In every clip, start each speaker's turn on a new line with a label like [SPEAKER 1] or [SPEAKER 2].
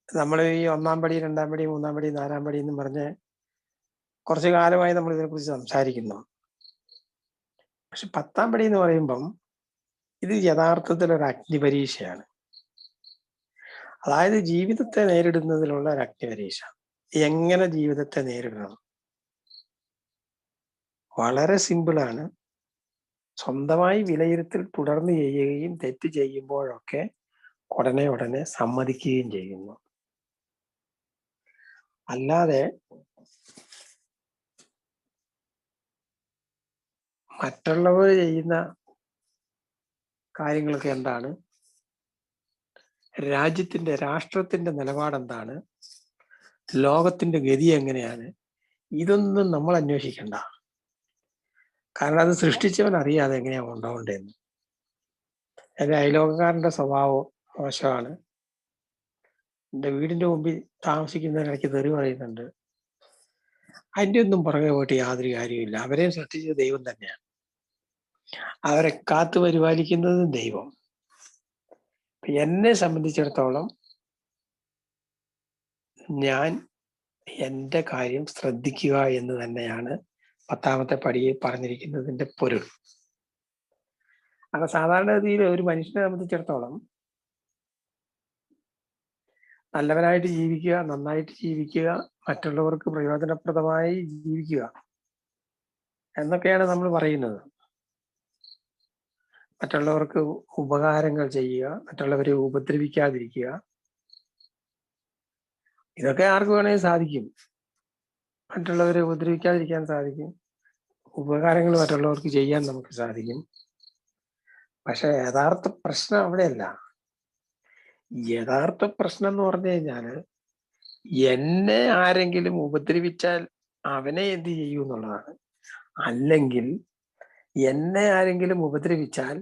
[SPEAKER 1] നമ്മൾ ഈ 1-ാം പടി, 2-ാം പടി, 3-ാം പടി, 4-ാം പടി എന്നും പറഞ്ഞ് കുറച്ചു കാലമായി നമ്മൾ ഇതിനെക്കുറിച്ച് സംസാരിക്കുന്നു. പക്ഷെ 10-ാം പടി എന്ന് പറയുമ്പം ഇത് യഥാർത്ഥത്തിൽ ഒരു അഗ്നിപരീക്ഷയാണ്. അതായത് ജീവിതത്തെ നേരിടുന്നതിലുള്ള ഒരു അഗ്നിപരീക്ഷ. എങ്ങനെ ജീവിതത്തെ നേരിടണം? വളരെ സിമ്പിളാണ്. സ്വന്തമായി വിലയിരുത്തൽ തുടർന്ന് ചെയ്യുകയും തെറ്റ് ചെയ്യുമ്പോഴൊക്കെ ഉടനെ സമ്മതിക്കുകയും ചെയ്യുന്നു. അല്ലാതെ മറ്റുള്ളവർ ചെയ്യുന്ന കാര്യങ്ങളൊക്കെ എന്താണ്, രാഷ്ട്രത്തിന്റെ നിലപാടെന്താണ്, ലോകത്തിന്റെ ഗതി എങ്ങനെയാണ്, ഇതൊന്നും നമ്മൾ അന്വേഷിക്കണ്ട. കാരണം അത് സൃഷ്ടിച്ചവൻ അറിയാതെ എങ്ങനെയാ ഉണ്ടാവേണ്ടതെന്ന്. എൻ്റെ അയലോകക്കാരൻ്റെ സ്വഭാവം മോശമാണ്, എൻ്റെ വീടിന്റെ മുമ്പിൽ താമസിക്കുന്നതിനിടയ്ക്ക് തെറി പറയുന്നുണ്ട്, അതിൻ്റെ ഒന്നും പുറകെ പോയിട്ട് യാതൊരു കാര്യമില്ല. അവരെ സൃഷ്ടിച്ചത് ദൈവം തന്നെയാണ്, അവരെ കാത്തു പരിപാലിക്കുന്നതും ദൈവം. എന്നെ സംബന്ധിച്ചിടത്തോളം ഞാൻ എൻ്റെ കാര്യം ശ്രദ്ധിക്കുക എന്ന് തന്നെയാണ് 10-ാമത്തെ പടിയിൽ പറഞ്ഞിരിക്കുന്നതിന്റെ പൊരുൾ. അപ്പൊ സാധാരണഗതിയിൽ ഒരു മനുഷ്യനെ സംബന്ധിച്ചിടത്തോളം നല്ലവനായിട്ട് ജീവിക്കുക, നന്നായിട്ട് ജീവിക്കുക, മറ്റുള്ളവർക്ക് പ്രയോജനപ്രദമായി ജീവിക്കുക എന്നൊക്കെയാണ് നമ്മൾ പറയുന്നത്. മറ്റുള്ളവർക്ക് ഉപകാരങ്ങൾ ചെയ്യുക, മറ്റുള്ളവരെ ഉപദ്രവിക്കാതിരിക്കുക, ഇതൊക്കെ ആർക്ക് വേണമെങ്കിൽ സാധിക്കും. മറ്റുള്ളവരെ ഉപദ്രവിക്കാതിരിക്കാൻ സാധിക്കും, ഉപകാരങ്ങൾ മറ്റുള്ളവർക്ക് ചെയ്യാൻ നമുക്ക് സാധിക്കും. പക്ഷെ യഥാർത്ഥ പ്രശ്നം അവിടെയല്ല. യഥാർത്ഥ പ്രശ്നം എന്ന് പറഞ്ഞു കഴിഞ്ഞാല് എന്നെ ആരെങ്കിലും ഉപദ്രവിച്ചാൽ അവനെ എന്ത് ചെയ്യൂ എന്നുള്ളതാണ്. അല്ലെങ്കിൽ എന്നെ ആരെങ്കിലും ഉപദ്രവിച്ചാൽ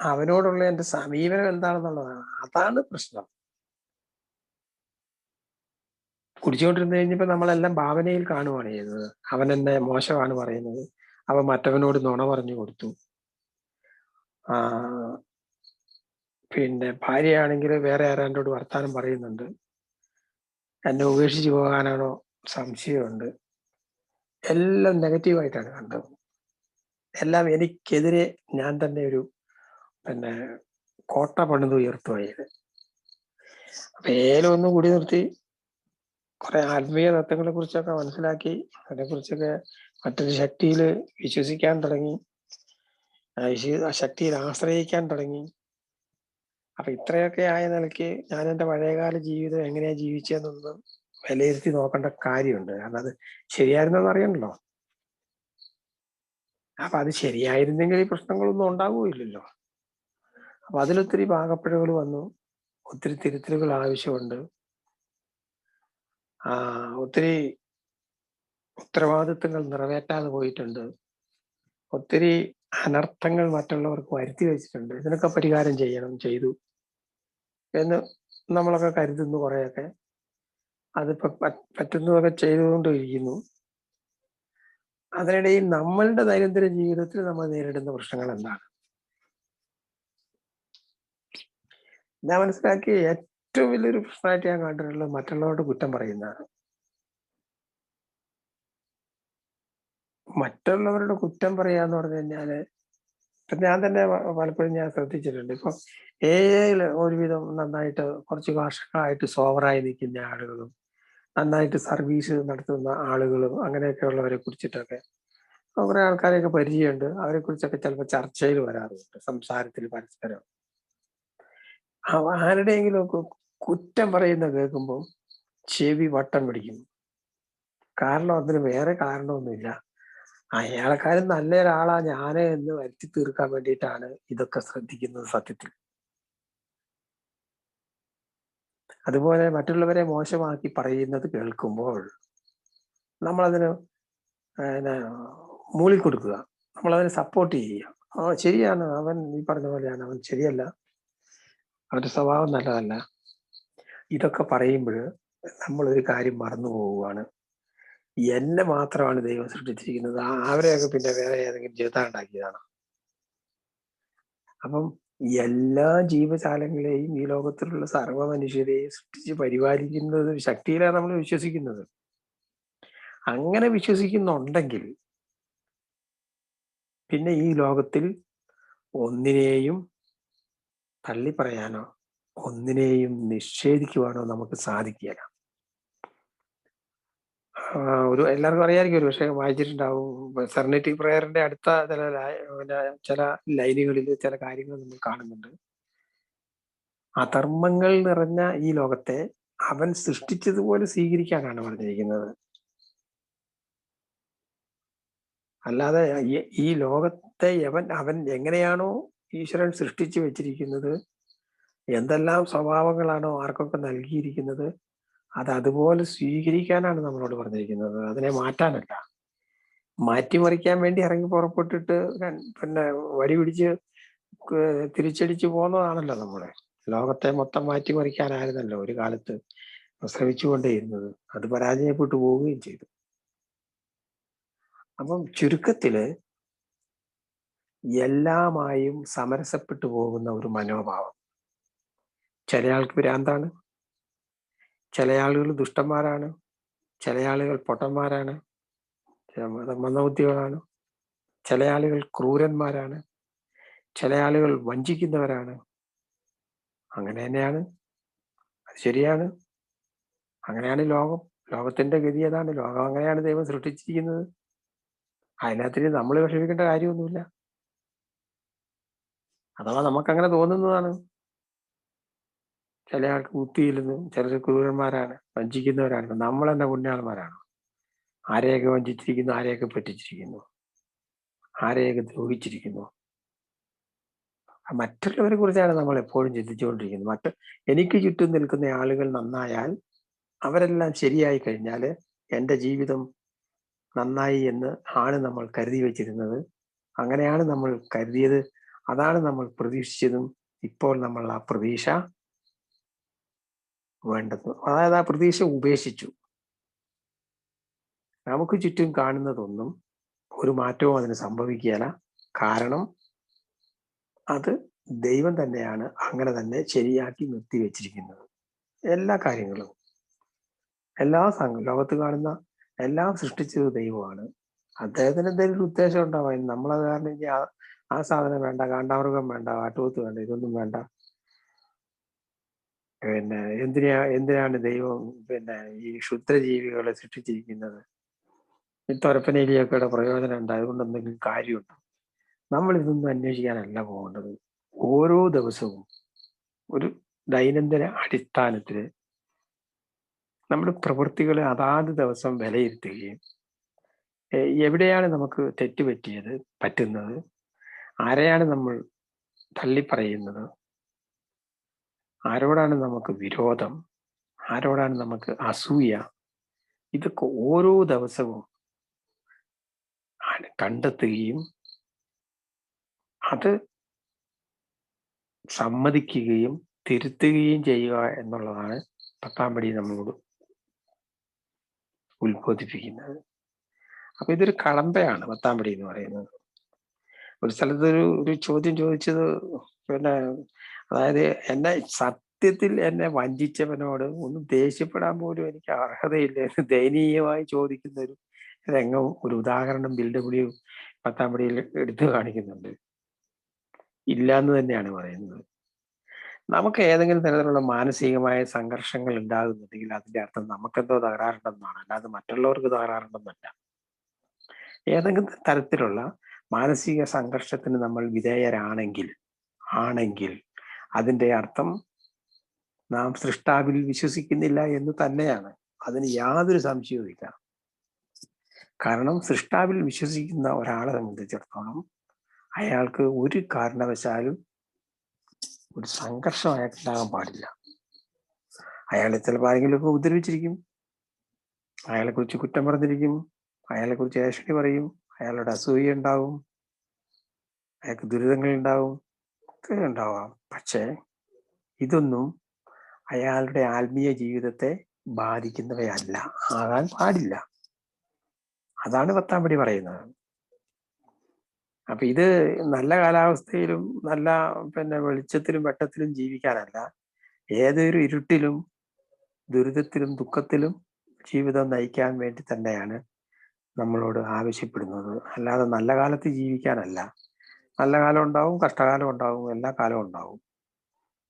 [SPEAKER 1] അവനോടുള്ള എൻ്റെ സമീപനം എന്താണെന്നുള്ളതാണ്. അതാണ് പ്രശ്നം. കുടിച്ചുകൊണ്ടിരുന്ന് കഴിഞ്ഞപ്പോ നമ്മളെല്ലാം ഭാവനയിൽ കാണുകയാണ് ചെയ്യുന്നത്. അവൻ എന്നെ മോശമാണ് പറയുന്നത്, അവൻ മറ്റവനോട് നുണ പറഞ്ഞു കൊടുത്തു. പിന്നെ ഭാര്യയാണെങ്കിൽ വേറെ ആരാണ്ടോട് വർത്താനം പറയുന്നുണ്ട്, എന്നെ ഉപേക്ഷിച്ച് പോകാനാണോ സംശയമുണ്ട്. എല്ലാം നെഗറ്റീവായിട്ടാണ് കണ്ടത്. എല്ലാം എനിക്കെതിരെ ഞാൻ തന്നെ ഒരു കോട്ട പണിത് ഉയർത്തുകയാണ്. അപ്പൊ ഏലം ഒന്ന് കൂടി നിർത്തി കുറെ ആത്മീയ തത്വങ്ങളെ കുറിച്ചൊക്കെ മനസ്സിലാക്കി അതിനെക്കുറിച്ചൊക്കെ മറ്റൊരു ശക്തിയിൽ വിശ്വസിക്കാൻ തുടങ്ങി, ആ ശക്തിയിൽ ആശ്രയിക്കാൻ തുടങ്ങി. അപ്പൊ ഇത്രയൊക്കെ ആയ നിലയ്ക്ക് ഞാൻ എൻ്റെ പഴയകാല ജീവിതം എങ്ങനെയാ ജീവിച്ചതെന്നൊന്ന് വിലയിരുത്തി നോക്കേണ്ട കാര്യമുണ്ട്. കാരണം അത് ശരിയായിരുന്നെന്ന് അറിയണല്ലോ. അപ്പൊ അത് ശരിയായിരുന്നെങ്കിൽ ഈ പ്രശ്നങ്ങളൊന്നും ഉണ്ടാവുകയില്ലല്ലോ. അപ്പൊ അതിലൊത്തിരി പാകപ്പിഴകൾ വന്നു, ഒത്തിരി തിരുത്തലുകൾ ആവശ്യമുണ്ട്, ഒത്തിരി ഉത്തരവാദിത്തങ്ങൾ നിറവേറ്റാതെ പോയിട്ടുണ്ട്, ഒത്തിരി അനർത്ഥങ്ങൾ മറ്റുള്ളവർക്ക് വരുത്തി വെച്ചിട്ടുണ്ട്. ഇതിനൊക്കെ പരിഹാരം ചെയ്തു എന്ന് നമ്മളൊക്കെ കരുതുന്നു. കുറെയൊക്കെ അതിപ്പോ പറ്റുന്നതൊക്കെ ചെയ്തുകൊണ്ടിരിക്കുന്നു. അതിനിടയിൽ നമ്മളുടെ ദൈനംദിന ജീവിതത്തിൽ നമ്മൾ നേരിടുന്ന പ്രശ്നങ്ങൾ എന്താണ്? ഞാൻ മനസ്സിലാക്കി ഏറ്റവും വലിയൊരു പ്രശ്നമായിട്ട് ഞാൻ കണ്ടിട്ടുള്ളത് മറ്റുള്ളവരുടെ കുറ്റം പറയുന്നതാണ്. മറ്റുള്ളവരുടെ കുറ്റം പറയാന്ന് പറഞ്ഞു കഴിഞ്ഞാല് ഇപ്പൊ ഞാൻ തന്നെ പലപ്പോഴും ഞാൻ ശ്രദ്ധിച്ചിട്ടുണ്ട്. ഇപ്പൊ AI ഒരുവിധം നന്നായിട്ട് കുറച്ച് വർഷങ്ങളായിട്ട് സോവറായി നിൽക്കുന്ന ആളുകളും നന്നായിട്ട് സർവീസ് നടത്തുന്ന ആളുകളും അങ്ങനെയൊക്കെ ഉള്ളവരെ കുറിച്ചിട്ടൊക്കെ കുറെ ആൾക്കാരെയൊക്കെ പരിചയമുണ്ട്. അവരെ കുറിച്ചൊക്കെ ചിലപ്പോൾ ചർച്ചയിൽ വരാറുണ്ട്, സംസാരത്തിൽ പരസ്പരം. ആരുടെയെങ്കിലും ഒക്കെ കുറ്റം പറയുന്ന കേൾക്കുമ്പോൾ ചെവി വട്ടം പിടിക്കും. കാരണം അതിന് വേറെ കാരണമൊന്നുമില്ല, അയാളെക്കാരും നല്ല ഒരാളാ ഞാന് എന്ന് വരുത്തി തീർക്കാൻ വേണ്ടിയിട്ടാണ് ഇതൊക്കെ ശ്രദ്ധിക്കുന്നത് സത്യത്തിൽ. അതുപോലെ മറ്റുള്ളവരെ മോശമാക്കി പറയുന്നത് കേൾക്കുമ്പോൾ നമ്മളതിന് മൂളിക്കൊടുക്കുക, നമ്മളതിനെ സപ്പോർട്ട് ചെയ്യുക. ശരിയാണ്, അവൻ ഈ പറഞ്ഞ പോലെയാണ്, അവൻ ശരിയല്ല, അവന്റെ സ്വഭാവം നല്ലതല്ല. ഇതൊക്കെ പറയുമ്പോൾ നമ്മളൊരു കാര്യം മറന്നു പോവുകയാണ്. എന്നെ മാത്രമാണ് ദൈവം സൃഷ്ടിച്ചിരിക്കുന്നത്, അവരെയൊക്കെ പിന്നെ വേറെ ഏതെങ്കിലും ജീവിതം ഉണ്ടാക്കിയതാണ്. അപ്പം എല്ലാ ജീവജാലങ്ങളെയും ഈ ലോകത്തിലുള്ള സർവ്വ മനുഷ്യരെയും സൃഷ്ടിച്ച് പരിപാലിക്കുന്നത് ഒരു ശക്തിയിലാണ് നമ്മൾ വിശ്വസിക്കുന്നത്. അങ്ങനെ വിശ്വസിക്കുന്നുണ്ടെങ്കിൽ പിന്നെ ഈ ലോകത്തിൽ ഒന്നിനെയും തള്ളിപ്പറയാനോ ഒന്നിനെയും നിഷേധിക്കുവാനോ നമുക്ക് സാധിക്കുകയില്ല. ഒരു എല്ലാവർക്കും അറിയാമായിരിക്കും, ഒരു പക്ഷേ വായിച്ചിട്ടുണ്ടാവും. സെറനിറ്റി പ്രയറിന്റെ അടുത്ത ചില ലൈനുകളിൽ ചില കാര്യങ്ങൾ നമ്മൾ കാണുന്നുണ്ട്. അധർമ്മങ്ങൾ നിറഞ്ഞ ഈ ലോകത്തെ അവൻ സൃഷ്ടിച്ചതുപോലെ സ്വീകരിക്കാനാണ് പറഞ്ഞിരിക്കുന്നത്. അല്ലാതെ ഈ ലോകത്തെ അവൻ എങ്ങനെയാണോ ഈശ്വരൻ സൃഷ്ടിച്ചു വെച്ചിരിക്കുന്നത്, എന്തെല്ലാം സ്വഭാവങ്ങളാണോ ആർക്കൊക്കെ നൽകിയിരിക്കുന്നത്, അത് അതുപോലെ സ്വീകരിക്കാനാണ് നമ്മളോട് പറഞ്ഞിരിക്കുന്നത്. അതിനെ മാറ്റാനല്ല. മാറ്റിമറിക്കാൻ വേണ്ടി ഇറങ്ങി പുറപ്പെട്ടിട്ട് പിന്നെ വടി പിടിച്ച് തിരിച്ചടിച്ചു പോകുന്നതാണല്ലോ നമ്മളെ. ലോകത്തെ മൊത്തം മാറ്റിമറിക്കാനായിരുന്നല്ലോ ഒരു കാലത്ത് ശ്രമിച്ചുകൊണ്ടേയിരുന്നത്. അത് പരാജയപ്പെട്ടു പോവുകയും ചെയ്തു. അപ്പം ചുരുക്കത്തില് എല്ലാമായും സമരസപ്പെട്ടു പോകുന്ന ഒരു മനോഭാവം. ചില ആൾക്ക് ഭ്രാന്താണ്, ചില ആളുകൾ ദുഷ്ടന്മാരാണ്, ചില ആളുകൾ പൊട്ടന്മാരാണ്, മന്ദബുദ്ധികളാണ്, ചില ആളുകൾ ക്രൂരന്മാരാണ്, ചില ആളുകൾ വഞ്ചിക്കുന്നവരാണ്. അങ്ങനെ തന്നെയാണ്, അത് ശരിയാണ്. അങ്ങനെയാണ് ലോകത്തിന്റെ ഗതി. അതാണ് ലോകം, അങ്ങനെയാണ് ദൈവം സൃഷ്ടിച്ചിരിക്കുന്നത്. അതിനകത്തിന് നമ്മൾ വിഷമിക്കേണ്ട കാര്യമൊന്നുമില്ല. അഥവാ നമുക്കങ്ങനെ തോന്നുന്നതാണ്. ചില ആൾക്ക് ബുദ്ധിയില്ലെന്ന്, ചിലർ ക്രൂരന്മാരാണ്, വഞ്ചിക്കുന്നവരാണ്. നമ്മൾ തന്നെ പുണ്യാളന്മാരാണ്. ആരെയൊക്കെ വഞ്ചിച്ചിരിക്കുന്നു, ആരെയൊക്കെ പറ്റിച്ചിരിക്കുന്നു, ആരെയൊക്കെ ദ്രോഹിച്ചിരിക്കുന്നു. മറ്റുള്ളവരെ കുറിച്ചാണ് നമ്മൾ എപ്പോഴും ചിന്തിച്ചുകൊണ്ടിരിക്കുന്നത്. എനിക്ക് ചുറ്റും നിൽക്കുന്ന ആളുകൾ നന്നായാൽ, അവരെല്ലാം ശരിയായി കഴിഞ്ഞാൽ എൻ്റെ ജീവിതം നന്നായി എന്ന് ആണ് നമ്മൾ കരുതി വെച്ചിരുന്നത്. അങ്ങനെയാണ് നമ്മൾ കരുതിയത്, അതാണ് നമ്മൾ പ്രതീക്ഷിച്ചതും. ഇപ്പോൾ നമ്മൾ ആ പ്രതീക്ഷ വേണ്ടത്, അതായത് ആ പ്രതീക്ഷ ഉപേക്ഷിച്ചു. നമുക്ക് ചുറ്റും കാണുന്നതൊന്നും ഒരു മാറ്റവും അതിന് സംഭവിക്കുകയില്ല. കാരണം അത് ദൈവം തന്നെയാണ് അങ്ങനെ തന്നെ ശരിയാക്കി നിർത്തിവെച്ചിരിക്കുന്നത്. എല്ലാ കാര്യങ്ങളും, ലോകത്ത് കാണുന്ന എല്ലാം സൃഷ്ടിച്ചത് ദൈവമാണ്. അദ്ദേഹത്തിന് എന്തെങ്കിലും ഉദ്ദേശം ഉണ്ടാവാം. നമ്മളത് കാരണം ഇനി ആ സാധനം വേണ്ട, കാണ്ടാമൃഗം വേണ്ട, കാട്ടുപോത്ത് വേണ്ട, ഇതൊന്നും വേണ്ട. പിന്നെ എന്തിനാണ് ദൈവം ഈ ക്ഷുദ്രജീവികളെ സൃഷ്ടിച്ചിരിക്കുന്നത്? ഈ തൊരപ്പനേലിയൊക്കെയുടെ പ്രയോജനം ഉണ്ട്, അതുകൊണ്ട് എന്തെങ്കിലും കാര്യമുണ്ടോ? നമ്മൾ ഇതൊന്നും അന്വേഷിക്കാനല്ല പോകേണ്ടത്. ഓരോ ദിവസവും ഒരു ദൈനംദിന അടിസ്ഥാനത്തിൽ നമ്മുടെ പ്രവൃത്തികളെ അതാത് ദിവസം വിലയിരുത്തുകയും എവിടെയാണ് നമുക്ക് പറ്റുന്നത്, ആരെയാണ് നമ്മൾ തള്ളിപ്പറയുന്നത്, ആരോടാണ് നമുക്ക് വിരോധം, ആരോടാണ് നമുക്ക് അസൂയ, ഇതൊക്കെ ഓരോ ദിവസവും കണ്ടെത്തുകയും അത് സമ്മതിക്കുകയും തിരുത്തുകയും ചെയ്യുക എന്നുള്ളതാണ് 10-ാം പടി നമ്മളോട് ഉത്ബോധിപ്പിക്കുന്നത്. അപ്പൊ ഇതൊരു കടമ്പയാണ് 10-ാം പടി എന്ന് പറയുന്നത്. ഒരു സ്ഥലത്ത് ഒരു ചോദ്യം ചോദിച്ചത്, അതായത് സത്യത്തിൽ എന്നെ വഞ്ചിച്ചവനോട് ഒന്ന് ദേഷ്യപ്പെടാൻ പോലും എനിക്ക് അർഹതയില്ല എന്ന് ദയനീയമായി ചോദിക്കുന്ന ഒരു രംഗവും ഒരു ഉദാഹരണം ബിൽഡബ്ല്യു 10-ാം പടിയിൽ എടുത്തു കാണിക്കുന്നുണ്ട്. ഇല്ല എന്ന് തന്നെയാണ് പറയുന്നത്. നമുക്ക് ഏതെങ്കിലും തരത്തിലുള്ള മാനസികമായ സംഘർഷങ്ങൾ ഉണ്ടാകുന്നുണ്ടെങ്കിൽ അതിന്റെ അർത്ഥം നമുക്കെന്തോ തകരാറുണ്ടെന്നാണ്, അല്ലാതെ മറ്റുള്ളവർക്ക് തകരാറുണ്ടെന്നല്ല. ഏതെങ്കിലും തരത്തിലുള്ള മാനസിക സംഘർഷത്തിന് നമ്മൾ വിധേയരാണെങ്കിൽ അതിന്റെ അർത്ഥം നാം സൃഷ്ടാവിൽ വിശ്വസിക്കുന്നില്ല എന്ന് തന്നെയാണ്. അതിന് യാതൊരു സംശയവുമില്ല. കാരണം സൃഷ്ടാവിൽ വിശ്വസിക്കുന്ന ഒരാളെ സംബന്ധിച്ചിടത്തോളം അയാൾക്ക് ഒരു കാരണവശാലും ഒരു സംഘർഷം അയാൾക്കുണ്ടാകാൻ പാടില്ല. അയാളെ ചിലപ്പോൾ ആരെങ്കിലുമൊക്കെ ഉപദ്രവിച്ചിരിക്കും, അയാളെ കുറിച്ച് കുറ്റം പറഞ്ഞിരിക്കും, അയാളെ കുറിച്ച് ഏഷണി പറയും, അയാളുടെ അസൂയ ഉണ്ടാവും, അയാൾക്ക് ദുരിതങ്ങൾ ഉണ്ടാവും, ഒക്കെ ഉണ്ടാവാം. പക്ഷേ ഇതൊന്നും അയാളുടെ ആത്മീയ ജീവിതത്തെ ബാധിക്കുന്നവയല്ല, ആകാൻ പാടില്ല. അതാണ് 10-ാം പടി പറയുന്നത്. അപ്പൊ ഇത് നല്ല കാലാവസ്ഥയിലും നല്ല വെളിച്ചത്തിലും വെട്ടത്തിലും ജീവിക്കാനല്ല, ഏതൊരു ഇരുട്ടിലും ദുരിതത്തിലും ദുഃഖത്തിലും ജീവിതം നയിക്കാൻ വേണ്ടി തന്നെയാണ് നമ്മളോട് ആവശ്യപ്പെടുന്നത്. അല്ലാതെ നല്ല കാലത്ത് ജീവിക്കാനല്ല. നല്ല കാലം ഉണ്ടാവും, കഷ്ടകാലം ഉണ്ടാവും, എല്ലാ കാലവും ഉണ്ടാവും.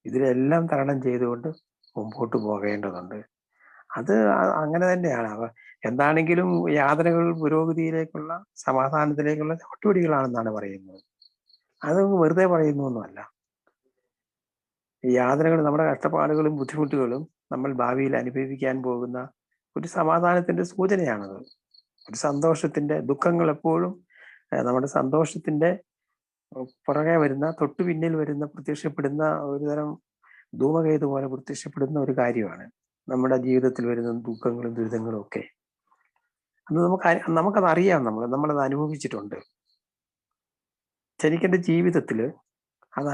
[SPEAKER 1] ഇതിലെല്ലാം തരണം ചെയ്തുകൊണ്ട് മുമ്പോട്ട് പോകേണ്ടതുണ്ട്. അത് അങ്ങനെ തന്നെയാണ്. എന്താണെങ്കിലും യാതനകൾ പുരോഗതിയിലേക്കുള്ള, സമാധാനത്തിലേക്കുള്ള ചവിട്ടുപടികളാണെന്നാണ് പറയുന്നത്. അത് വെറുതെ പറയുന്നൊന്നുമല്ല. ഈ യാതനകൾ, നമ്മുടെ കഷ്ടപ്പാടുകളും ബുദ്ധിമുട്ടുകളും നമ്മൾ ഭാവിയിൽ അനുഭവിക്കാൻ പോകുന്ന ഒരു സമാധാനത്തിന്റെ സൂചനയാണത്. ഒരു സന്തോഷത്തിന്റെ, ദുഃഖങ്ങൾ എപ്പോഴും നമ്മുടെ സന്തോഷത്തിന്റെ പുറകെ വരുന്ന, തൊട്ടു പിന്നിൽ വരുന്ന, പ്രത്യക്ഷപ്പെടുന്ന ഒരു തരം ധൂമകേതു പോലെ പ്രത്യക്ഷപ്പെടുന്ന ഒരു കാര്യമാണ് നമ്മുടെ ജീവിതത്തിൽ വരുന്ന ദുഃഖങ്ങളും ദുരിതങ്ങളും ഒക്കെ. അത് നമുക്കത് അറിയാം, നമ്മളത് അനുഭവിച്ചിട്ടുണ്ട്. എനിക്കെന്റെ ജീവിതത്തിൽ അത്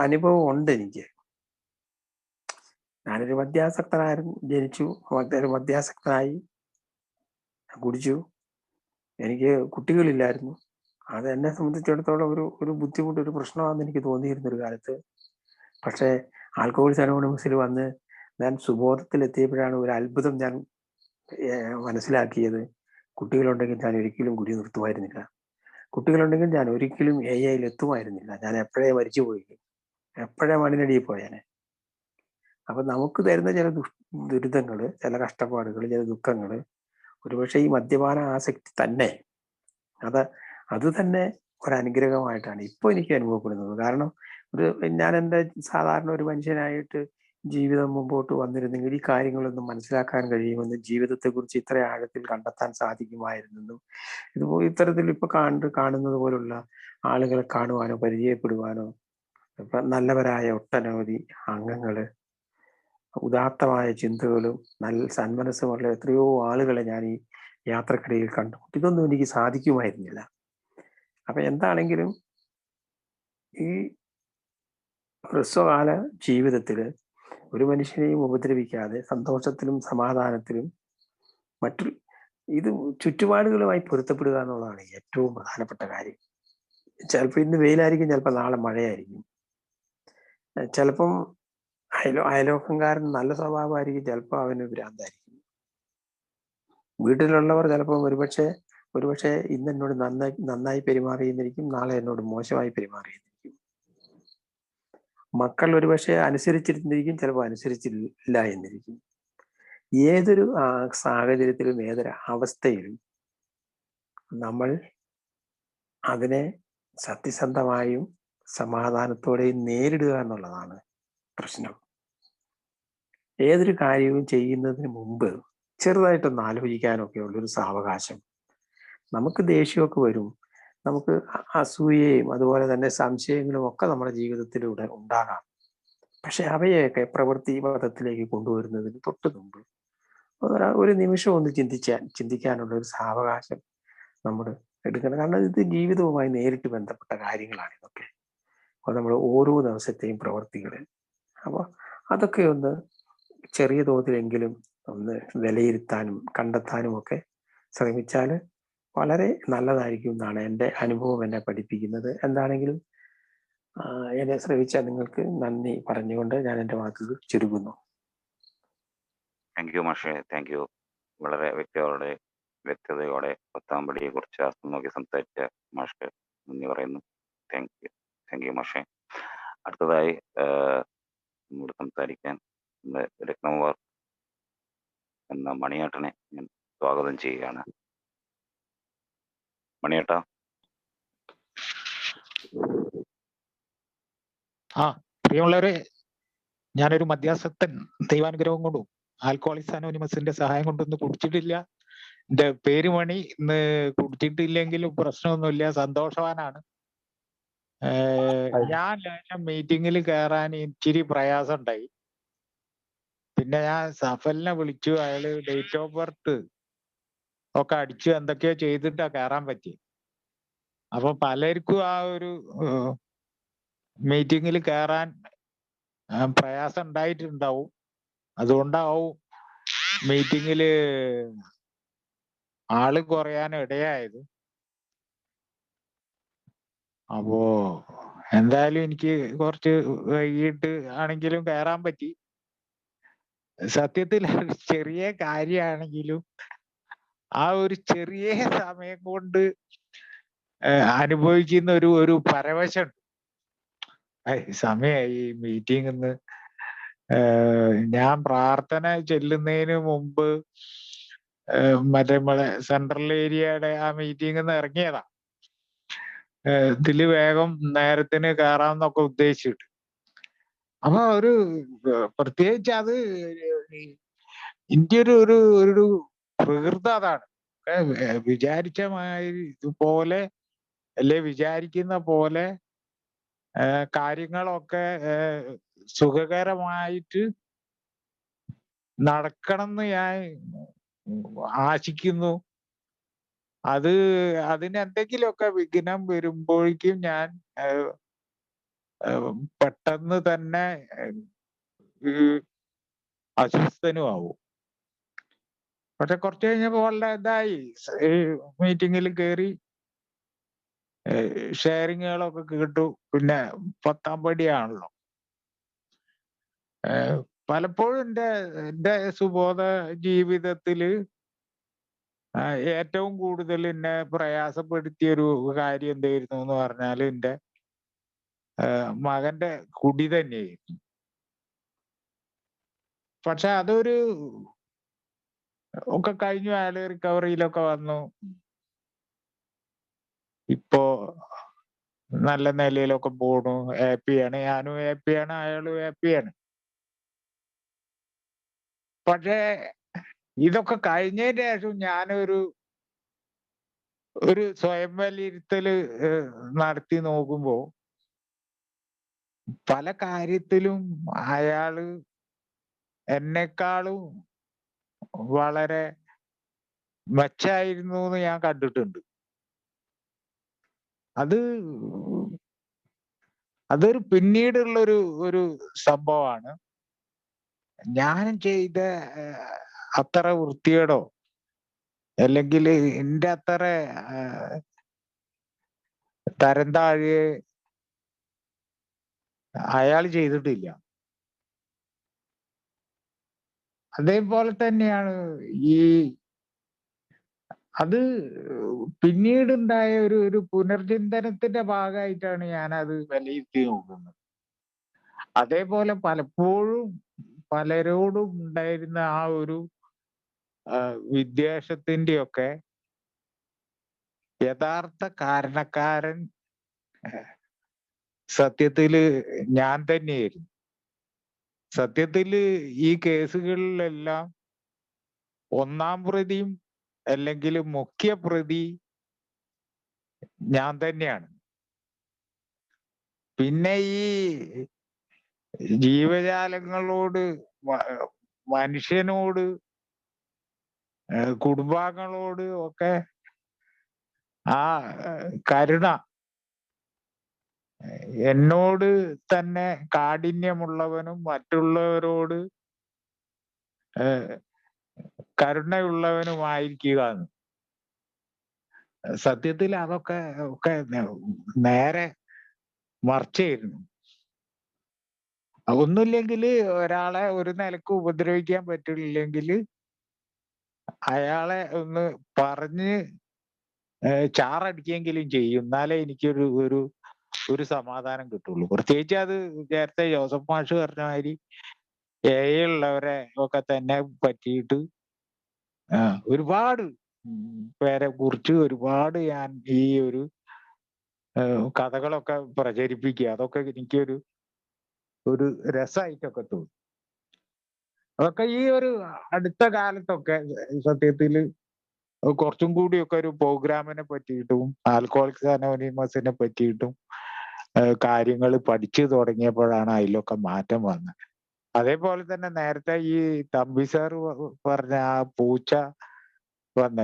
[SPEAKER 1] അനുഭവം ഉണ്ട് എനിക്ക്. ഞാനൊരു മദ്യാസക്തനായിരുന്നു, ജനിച്ചു, ഒരു മദ്യാസക്തനായി, കുടിച്ചു. എനിക്ക് കുട്ടികളില്ലായിരുന്നു. അത് എന്നെ സംബന്ധിച്ചിടത്തോളം ഒരു ബുദ്ധിമുട്ട്, ഒരു പ്രശ്നമാണെന്ന് എനിക്ക് തോന്നിയിരുന്ന ഒരു കാലത്ത്. പക്ഷേ ആൽക്കഹോളിക്സ് അനോണിമസിൽ വന്ന് ഞാൻ സുബോധത്തിലെത്തിയപ്പോഴാണ് ഒരു അത്ഭുതം ഞാൻ മനസ്സിലാക്കിയത്. കുട്ടികളുണ്ടെങ്കിൽ ഞാൻ ഒരിക്കലും കുടി നിർത്തുമായിരുന്നില്ല. കുട്ടികളുണ്ടെങ്കിൽ ഞാൻ ഒരിക്കലും യിൽ എത്തുമായിരുന്നില്ല. ഞാൻ എപ്പോഴേ മരിച്ചു പോയി, എപ്പോഴേ മണ്ണിനടിയിൽ പോയേനെ. അപ്പൊ നമുക്ക് തരുന്ന ചില ദുരിതങ്ങള്, ചില കഷ്ടപ്പാടുകൾ, ചില ദുഃഖങ്ങള്, ഒരുപക്ഷെ ഈ മദ്യപാന ആസക്തി തന്നെ, അത് തന്നെ ഒരനുഗ്രഹമായിട്ടാണ് ഇപ്പൊ എനിക്ക് അനുഭവപ്പെടുന്നത്. കാരണം ഞാൻ എൻ്റെ സാധാരണ ഒരു മനുഷ്യനായിട്ട് ജീവിതം മുമ്പോട്ട് വന്നിരുന്നെങ്കിൽ ഈ കാര്യങ്ങളൊന്നും മനസ്സിലാക്കാൻ കഴിയുമെന്നും, ജീവിതത്തെക്കുറിച്ച് ഇത്ര ആഴത്തിൽ കണ്ടെത്താൻ സാധിക്കുമായിരുന്നെന്നും, ഇത്തരത്തിൽ ഇപ്പൊ കാണുന്നത് പോലുള്ള ആളുകളെ കാണുവാനോ പരിചയപ്പെടുവാനോ, ഇപ്പൊ നല്ലവരായ ഒട്ടനവധി അംഗങ്ങള്, ഉദാത്തമായ ചിന്തകളും നല്ല സന്മനസ്സുമുള്ള എത്രയോ ആളുകളെ ഞാൻ ഈ യാത്രക്കിടയിൽ കണ്ടു. ഇതൊന്നും എനിക്ക് സാധിക്കുമായിരുന്നില്ല. അപ്പൊ എന്താണെങ്കിലും ഈ ഹ്രസ്വകാല ജീവിതത്തില് ഒരു മനുഷ്യനെയും ഉപദ്രവിക്കാതെ സന്തോഷത്തിലും സമാധാനത്തിലും ഇത് ചുറ്റുപാടുകളുമായി പൊരുത്തപ്പെടുക എന്നുള്ളതാണ് ഏറ്റവും പ്രധാനപ്പെട്ട കാര്യം. ചിലപ്പോൾ ഇന്ന് വെയിലായിരിക്കും, ചിലപ്പോൾ നാളെ മഴയായിരിക്കും. ചിലപ്പം അയലോക്കംകാരൻ നല്ല സ്വഭാവമായിരിക്കും, ചിലപ്പോൾ അവന് ഭ്രാന്തായിരിക്കും. വീട്ടിലുള്ളവർ ചിലപ്പോൾ ഒരുപക്ഷെ ഇന്ന് എന്നോട് നന്നായി പെരുമാറിയെന്നിരിക്കും, നാളെ എന്നോട് മോശമായി പെരുമാറിയെന്നിരിക്കും. മക്കൾ ഒരുപക്ഷെ അനുസരിച്ചിരുന്നിരിക്കും, ചിലപ്പോൾ അനുസരിച്ചില്ല എന്നിരിക്കും. ഏതൊരു സാഹചര്യത്തിലും, ഏതൊരു അവസ്ഥയിലും നമ്മൾ അതിനെ സത്യസന്ധമായും സമാധാനത്തോടെയും നേരിടുക എന്നുള്ളതാണ് പ്രശ്നം. ഏതൊരു കാര്യവും ചെയ്യുന്നതിന് മുമ്പ് ചെറുതായിട്ടൊന്ന് ആലോചിക്കാനൊക്കെ ഉള്ളൊരു സാവകാശം. നമുക്ക് ദേഷ്യമൊക്കെ വരും, നമുക്ക് അസൂയയും അതുപോലെ തന്നെ സംശയങ്ങളും ഒക്കെ നമ്മുടെ ജീവിതത്തിലൂടെ ഉണ്ടാകാം. പക്ഷെ അവയെയൊക്കെ പ്രവൃത്തി പദത്തിലേക്ക് കൊണ്ടുവരുന്നതിന് തൊട്ട് മുമ്പ് ഒരു നിമിഷം ഒന്ന് ചിന്തിക്കാനുള്ള ഒരു സാവകാശം നമ്മൾ എടുക്കണം. കാരണം ഇത് ജീവിതവുമായി നേരിട്ട് ബന്ധപ്പെട്ട കാര്യങ്ങളാണ് ഇതൊക്കെ. അപ്പോൾ നമ്മൾ ഓരോ ദിവസത്തെയും പ്രവർത്തികൾ, അപ്പോൾ അതൊക്കെ ഒന്ന് ചെറിയ തോതിലെങ്കിലും ഒന്ന് വിലയിരുത്താനും കണ്ടെത്താനും ഒക്കെ ശ്രമിച്ചാൽ വളരെ നല്ലതായിരിക്കും എന്നാണ് എൻ്റെ അനുഭവം എന്നെ പഠിപ്പിക്കുന്നത്. എന്താണെങ്കിലും എന്നെ ശ്രമിച്ച നിങ്ങൾക്ക് നന്ദി പറഞ്ഞുകൊണ്ട് ഞാൻ എൻ്റെ വാക്കുകൾ ചുരുങ്ങുന്നു.
[SPEAKER 2] താങ്ക് യു മാഷേ, താങ്ക് യു. വളരെ വ്യക്തതയോടെ പത്താമ്പടിയെ കുറിച്ച് അർത്ഥം നോക്കി സംസാരിച്ച മാഷ് നന്ദി പറയുന്നു. താങ്ക് യു മാഷേ. അടുത്തതായി നമ്മോട് സംസാരിക്കാൻ രത്നകുമാർ എന്ന മണിയേട്ടനെ ഞാൻ സ്വാഗതം ചെയ്യുകയാണ്. മണിയേട്ട.
[SPEAKER 3] പ്രിയമുള്ളവരെ, ഞാനൊരു മദ്യാസക്തൻ. ദൈവാനുഗ്രഹം കൊണ്ടും ആൽക്കഹോളിക്സ് അനോണിമസിന്റെ സഹായം കൊണ്ടൊന്നും കുടിച്ചിട്ടില്ല. എന്റെ പേര് മണി. ഇന്ന് കുടിച്ചിട്ടില്ലെങ്കിലും പ്രശ്നമൊന്നുമില്ല, സന്തോഷവാനാണ്. ഞാൻ മീറ്റിങ്ങിൽ കയറാൻ ഇച്ചിരി പ്രയാസം ഉണ്ടായി. പിന്നെ ഞാൻ സഫലിനെ വിളിച്ചു. അയാള് ഡേറ്റ് ഓഫ് ബർത്ത് ഒക്കെ അടിച്ചു എന്തൊക്കെയോ ചെയ്തിട്ടാ കയറാൻ പറ്റി. അപ്പൊ പലർക്കും ആ ഒരു മീറ്റിങ്ങിൽ കയറാൻ പ്രയാസം ഉണ്ടായിട്ടുണ്ടാവും. അതുകൊണ്ടാവും മീറ്റിങ്ങില് ആള് കുറയാൻ ഇടയായത്. അപ്പോ എന്തായാലും എനിക്ക് കുറച്ച് വൈകിട്ട് ആണെങ്കിലും കയറാൻ പറ്റി. സത്യത്തിൽ ഒരു ചെറിയ കാര്യമാണെങ്കിലും ആ ഒരു ചെറിയ സമയം കൊണ്ട് അനുഭവിക്കുന്ന ഒരു പരവശമുണ്ട്. സമയായി മീറ്റിംഗ് ഞാൻ പ്രാർത്ഥന ചെല്ലുന്നതിന് മുമ്പ് മറ്റേ നമ്മളെ സെൻട്രൽ ഏരിയയുടെ ആ മീറ്റിംഗ് ഇറങ്ങിയതാ. ഇതില് വേഗം നേരത്തിന് കയറാമെന്നൊക്കെ ഉദ്ദേശിച്ചിട്ട്. അപ്പൊ ഒരു പ്രത്യേകിച്ച് അത് ഇന്ത്യ ഒരു പ്രകൃതം അതാണ്. വിചാരിച്ച പോലെ അല്ലെ വിചാരിക്കുന്ന പോലെ കാര്യങ്ങളൊക്കെ സുഖകരമായിട്ട് നടക്കണമെന്ന് ഞാൻ ആശിക്കുന്നു. അതിന് എന്തെങ്കിലുമൊക്കെ വിഘ്നം വരുമ്പോഴേക്കും ഞാൻ പെട്ടെന്ന് തന്നെ അസ്വസ്ഥനും ആവും. പക്ഷെ കുറച്ച് കഴിഞ്ഞപ്പോ വളരെ ഇതായി. മീറ്റിങ്ങിൽ കയറി ഷെയറിങ്ങുകളൊക്കെ കേട്ടു. പിന്നെ 10-ാം പടിയാണല്ലോ. പലപ്പോഴും എന്റെ സുബോധ ജീവിതത്തില് ഏറ്റവും കൂടുതൽ എന്നെ പ്രയാസപ്പെടുത്തിയ ഒരു കാര്യം എന്തായിരുന്നു എന്ന് പറഞ്ഞാൽ എന്റെ മകന്റെ കുടി തന്നെയായിരുന്നു. പക്ഷെ അതൊരു ഒക്കെ കഴിഞ്ഞു. അയാള് റിക്കവറിയിലൊക്കെ വന്നു. ഇപ്പോ നല്ല നിലയിലൊക്കെ പോണു. ഹാപ്പിയാണ്. ഞാനും ഹാപ്പിയാണ്. അയാളും ഹാപ്പിയാണ്. പക്ഷേ ഇതൊക്കെ കഴിഞ്ഞതിന് ശേഷം ഞാനൊരു സ്വയം വിലയിരുത്തല് നടത്തി നോക്കുമ്പോ പല കാര്യത്തിലും അയാള് എന്നെക്കാളും വളരെ മെച്ചായിരുന്നു എന്ന് ഞാൻ കണ്ടിട്ടുണ്ട്. അതൊരു പിന്നീടുള്ള ഒരു സംഭവമാണ്. ഞാൻ ചെയ്ത അത്ര വൃത്തികേടോ അല്ലെങ്കിൽ എന്റെ അത്ര തരം താഴെ അയാൾ ചെയ്തിട്ടില്ല. അതേപോലെ തന്നെയാണ് അത് പിന്നീടുണ്ടായ ഒരു പുനർചിന്തനത്തിന്റെ ഭാഗമായിട്ടാണ് ഞാൻ അത് വിലയിരുത്തി നോക്കുന്നത്. അതേപോലെ പലപ്പോഴും പലരോടും ഉണ്ടായിരുന്ന ആ ഒരു വിദ്വേഷത്തിന്റെയൊക്കെ യഥാർത്ഥ കാരണക്കാരൻ സത്യത്തില് ഞാൻ തന്നെയായിരുന്നു. സത്യത്തില് ഈ കേസുകളിലെല്ലാം ഒന്നാം പ്രതിയും അല്ലെങ്കിൽ മുഖ്യ പ്രതി ഞാൻ തന്നെയാണ്. പിന്നെ ഈ ജീവജാലങ്ങളോട് മനുഷ്യനോട് കുടുംബാംഗങ്ങളോട് ഒക്കെ ആ കരുണ എന്നോട് തന്നെ കാഠിന്യമുള്ളവനും മറ്റുള്ളവരോട് കരുണയുള്ളവനുമായിരിക്കുക. സത്യത്തിൽ അതൊക്കെ നേരെ മറിച്ചായിരുന്നു. ഒന്നുമില്ലെങ്കിൽ ഒരാളെ ഒരു നിലക്ക് ഉപദ്രവിക്കാൻ പറ്റില്ലെങ്കിൽ അയാളെ ഒന്ന് പറഞ്ഞ് ചാറടിക്കെങ്കിലും ചെയ്യും. എന്നാലേ എനിക്കൊരു ഒരു സമാധാനം കിട്ടുള്ളൂ. പ്രത്യേകിച്ച് അത് നേരത്തെ ജോസഫ് മാഷ് പറഞ്ഞ മാതിരി ഉള്ളവരെ ഒക്കെ തന്നെ പറ്റിയിട്ട് ഒരുപാട് പേരെ കുറിച്ച് ഒരുപാട് ഞാൻ ഈ ഒരു കഥകളൊക്കെ പ്രചരിപ്പിക്കുക. അതൊക്കെ എനിക്കൊരു രസമായിട്ടൊക്കെ തോന്നി. അതൊക്കെ ഈ ഒരു അടുത്ത കാലത്തൊക്കെ സത്യത്തില് കുറച്ചും കൂടിയൊക്കെ ഒരു പ്രോഗ്രാമിനെ പറ്റിയിട്ടും ആൽക്കോളിക്സ് അനോണിമസിനെ പറ്റിയിട്ടും കാര്യങ്ങൾ പഠിച്ചു തുടങ്ങിയപ്പോഴാണ് അതിലൊക്കെ മാറ്റം വന്നത്. അതേപോലെ തന്നെ നേരത്തെ ഈ തമ്പി സാർ പറഞ്ഞ ആ പൂച്ച വന്ന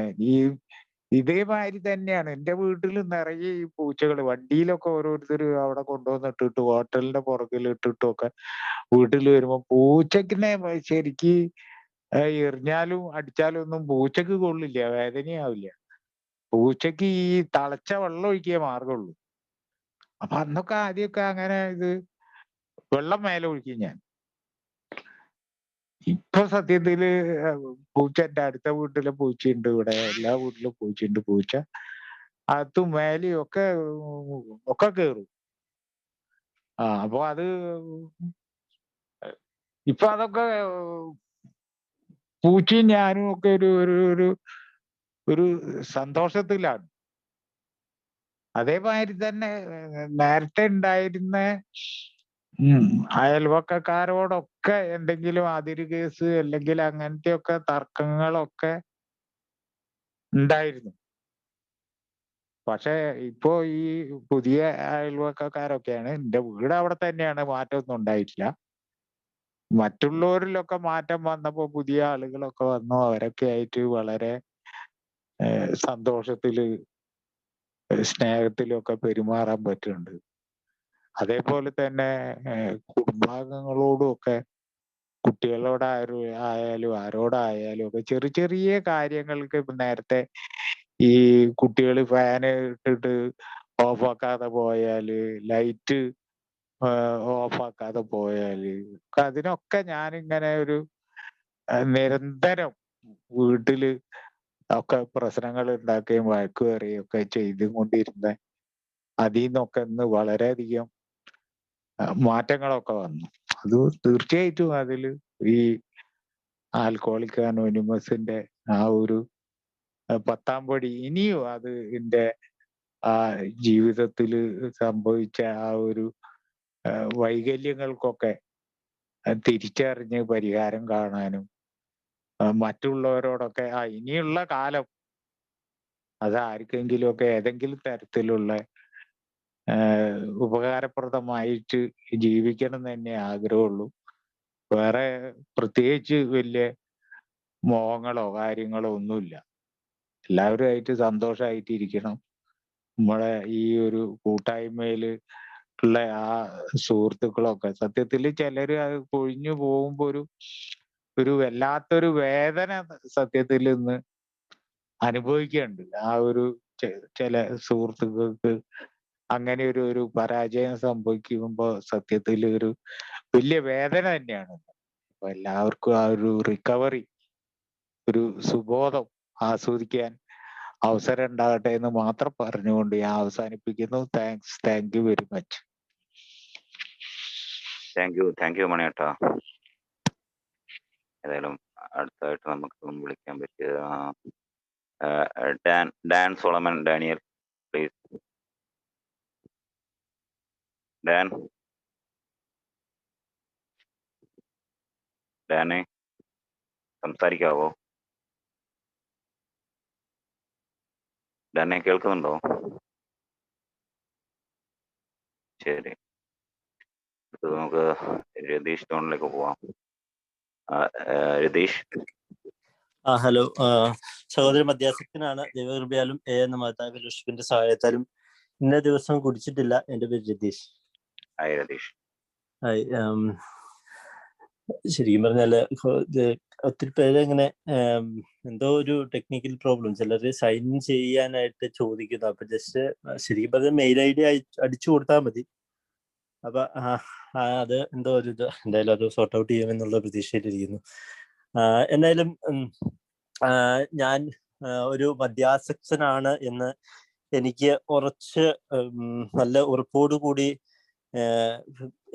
[SPEAKER 3] ഇതേമാതിരി തന്നെയാണ്. എന്റെ വീട്ടിൽ നിറയെ ഈ പൂച്ചകൾ വണ്ടിയിലൊക്കെ ഓരോരുത്തർ അവിടെ കൊണ്ടുവന്നിട്ടിട്ട് ഹോട്ടലിന്റെ പുറകിൽ ഇട്ടിട്ടും ഒക്കെ വീട്ടിൽ വരുമ്പോ പൂച്ചക്കിനെ ശരിക്ക് എറിഞ്ഞാലും അടിച്ചാലും ഒന്നും പൂച്ചക്ക് കൊള്ളില്ല, വേദനയാവില്ല. പൂച്ചക്ക് ഈ തളച്ച വെള്ളം ഒഴിക്കേ മാർഗമുള്ളൂ. അപ്പൊ അന്നൊക്കെ ആദ്യമൊക്കെ അങ്ങനെ ഇത് വെള്ളം മേലെ ഒഴിക്കും ഞാൻ. ഇപ്പൊ സത്യത്തില് പൂച്ച, എന്റെ അടുത്ത വീട്ടിലെ പൂച്ചയുണ്ട്, ഇവിടെ എല്ലാ വീട്ടിലും പൂച്ചയുണ്ട്. പൂച്ച അകത്തും മേലെയും ഒക്കെ കേറും. അപ്പൊ അത് ഇപ്പൊ അതൊക്കെ പൂച്ചയും ഞാനും ഒക്കെ ഒരു ഒരു ഒരു ഒരു സന്തോഷത്തിലാണ്. അതേമാതിരി തന്നെ നേരത്തെ ഉണ്ടായിരുന്ന അയൽവക്കക്കാരോടൊക്കെ എന്തെങ്കിലും അതിര് കേസ് അല്ലെങ്കിൽ അങ്ങനത്തെ ഒക്കെ തർക്കങ്ങളൊക്കെ ഉണ്ടായിരുന്നു. പക്ഷെ ഇപ്പോ ഈ പുതിയ അയൽവക്കക്കാരൊക്കെയാണ്, എന്റെ വീട് അവിടെ തന്നെയാണ്, മാറ്റമൊന്നും ഉണ്ടായിട്ടില്ല. മറ്റുള്ളവരിലൊക്കെ മാറ്റം വന്നപ്പോ പുതിയ ആളുകളൊക്കെ വന്നു, അവരൊക്കെ ആയിട്ട് വളരെ സന്തോഷത്തില് സ്നേഹത്തിലും ഒക്കെ പെരുമാറാൻ പറ്റുന്നുണ്ട്. അതേപോലെ തന്നെ കുടുംബാംഗങ്ങളോടും ഒക്കെ, കുട്ടികളോടായാലും ആരോടായാലും ഒക്കെ ചെറിയ ചെറിയ കാര്യങ്ങൾക്ക് നേരത്തെ ഈ കുട്ടികൾ ഫാന് ഇട്ടിട്ട് ഓഫാക്കാതെ പോയാല്, ലൈറ്റ് ഓഫാക്കാതെ പോയാല്, അതിനൊക്കെ ഞാനിങ്ങനെ ഒരു നിരന്തരം വീട്ടില് ഒക്കെ പ്രശ്നങ്ങൾ ഉണ്ടാക്കുകയും വഴക്ക് പറയുകയും ഒക്കെ ചെയ്തുകൊണ്ടിരുന്ന അതിൽ നിന്നൊക്കെ ഇന്ന് വളരെയധികം മാറ്റങ്ങളൊക്കെ വന്നു. അത് തീർച്ചയായിട്ടും അതില് ഈ ആൽക്കഹോളിക് അനോണിമസിന്റെ ആ ഒരു 10ാം പടി ഇനിയും അത് എന്റെ ജീവിതത്തില് സംഭവിച്ച ആ ഒരു വൈകല്യങ്ങൾക്കൊക്കെ തിരിച്ചറിഞ്ഞ് പരിഹാരം കാണാനും മറ്റുള്ളവരോടൊക്കെ ഇനിയുള്ള കാലം അത് ആർക്കെങ്കിലും ഒക്കെ ഏതെങ്കിലും തരത്തിലുള്ള ഉപകാരപ്രദമായിട്ട് ജീവിക്കണം എന്ന് തന്നെ ആഗ്രഹമുള്ളൂ. വേറെ പ്രത്യേകിച്ച് വലിയ മോഹങ്ങളോ കാര്യങ്ങളോ ഒന്നുമില്ല. എല്ലാവരുമായിട്ട് സന്തോഷമായിട്ട് ഇരിക്കണം. നമ്മളെ ഈ ഒരു കൂട്ടായ്മയില് ഉള്ള ആ സുഹൃത്തുക്കളൊക്കെ സത്യത്തില് ചിലര് അത് കൊഴിഞ്ഞു പോകുമ്പോ ഒരു വല്ലാത്തൊരു വേദന സത്യത്തിൽ ഇന്ന് അനുഭവിക്കുന്നുണ്ട്. ആ ഒരു ചില സുഹൃത്തുക്കൾക്ക് അങ്ങനെ ഒരു പരാജയം സംഭവിക്കുമ്പോ സത്യത്തിൽ ഒരു വലിയ വേദന തന്നെയാണ്. അപ്പൊ എല്ലാവർക്കും ആ ഒരു റിക്കവറി, ഒരു സുബോധം ആസ്വദിക്കാൻ അവസരം ഉണ്ടാകട്ടെ എന്ന് മാത്രം പറഞ്ഞുകൊണ്ട് ഞാൻ അവസാനിപ്പിക്കുന്നു. Thank you very much.
[SPEAKER 2] Thank you മണിയേട്ടാ. ഏതായാലും അടുത്തായിട്ട് നമുക്ക് വിളിക്കാൻ പറ്റിയ ഡാൻ സോളമൻ ഡാനിയൽ, പ്ലീസ്. ഡാനെ സംസാരിക്കാവോ? ഡാനെ കേൾക്കുന്നുണ്ടോ? ശരി, നമുക്ക് രതീഷ് ടോണിലേക്ക് പോവാം. രതീഷ്.
[SPEAKER 4] ഹലോ, സഹോദരൻ മധ്യാസക്തനാണ്. ദൈവകൃപയാലും എന്ന മാതാവിന്റെ ലക്ഷ്മിന്റെ സഹായത്താലും ഇന്ന ദിവസം കുടിച്ചിട്ടില്ല. എന്റെ പേര് രതീഷ്.
[SPEAKER 2] ഹായ് രതീഷ്.
[SPEAKER 4] ഹായ്. ശരിക്കും പറഞ്ഞാല് ഒത്തിരി പേര് ഇങ്ങനെ എന്തോ ഒരു ടെക്നിക്കൽ പ്രോബ്ലം, ചിലര് സൈൻ ഇൻ ചെയ്യാനായിട്ട് ചോദിക്കുന്നു. അപ്പൊ ജസ്റ്റ് ശരിക്കും പറഞ്ഞാൽ മെയിൽ ID അടിച്ചു കൊടുത്താൽ മതി. അപ്പൊ അത് എന്തോ ഒരു ഇത് എന്തായാലും അത് സോർട്ട് ഔട്ട് ചെയ്യുമെന്നുള്ള പ്രതീക്ഷയിലിരിക്കുന്നു. എന്തായാലും ഞാൻ ഒരു മദ്യാസക്തനാണ് എന്ന് എനിക്ക് കുറച്ച് നല്ല ഉറപ്പോടുകൂടി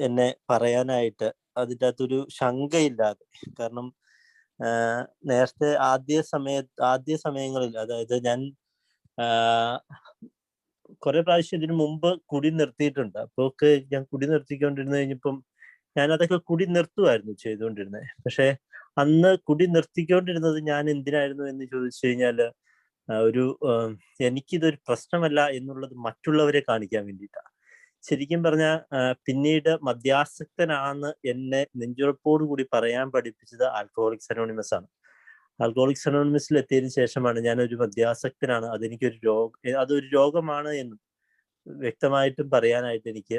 [SPEAKER 4] എന്നെ പറയാനായിട്ട് അതിൻ്റെ അകത്തൊരു ശങ്കയില്ലാതെ, കാരണം നേരത്തെ ആദ്യ സമയങ്ങളിൽ, അതായത് ഞാൻ കുറെ പ്രാവശ്യം ഇതിനു മുമ്പ് കുടി നിർത്തിയിട്ടുണ്ട്. അപ്പൊ ഞാൻ കുടി നിർത്തിക്കൊണ്ടിരുന്നു കഴിഞ്ഞപ്പം ഞാൻ അതൊക്കെ കുടി നിർത്തുമായിരുന്നു ചെയ്തുകൊണ്ടിരുന്നത്. പക്ഷെ അന്ന് കുടി നിർത്തിക്കൊണ്ടിരുന്നത് ഞാൻ എന്തിനായിരുന്നു എന്ന് ചോദിച്ചു കഴിഞ്ഞാല് എനിക്കിതൊരു പ്രശ്നമല്ല എന്നുള്ളത് മറ്റുള്ളവരെ കാണിക്കാൻ വേണ്ടിയിട്ടാണ്. ശരിക്കും പറഞ്ഞാൽ പിന്നീട് മദ്യാസക്തനാണെന്ന് എന്നെ നെഞ്ചുറപ്പോടു കൂടി പറയാൻ പഠിപ്പിച്ചത് ആൽക്കഹോളിക്സ് അനോണിമസ് ആണ്. ആൽക്കഹോളിക്സ് അനോണിമസിൽ എത്തിയതിനു ശേഷമാണ് ഞാനൊരു മദ്യാസക്തനാണ്, അതൊരു രോഗമാണ് എന്ന് വ്യക്തമായിട്ടും പറയാനായിട്ട് എനിക്ക്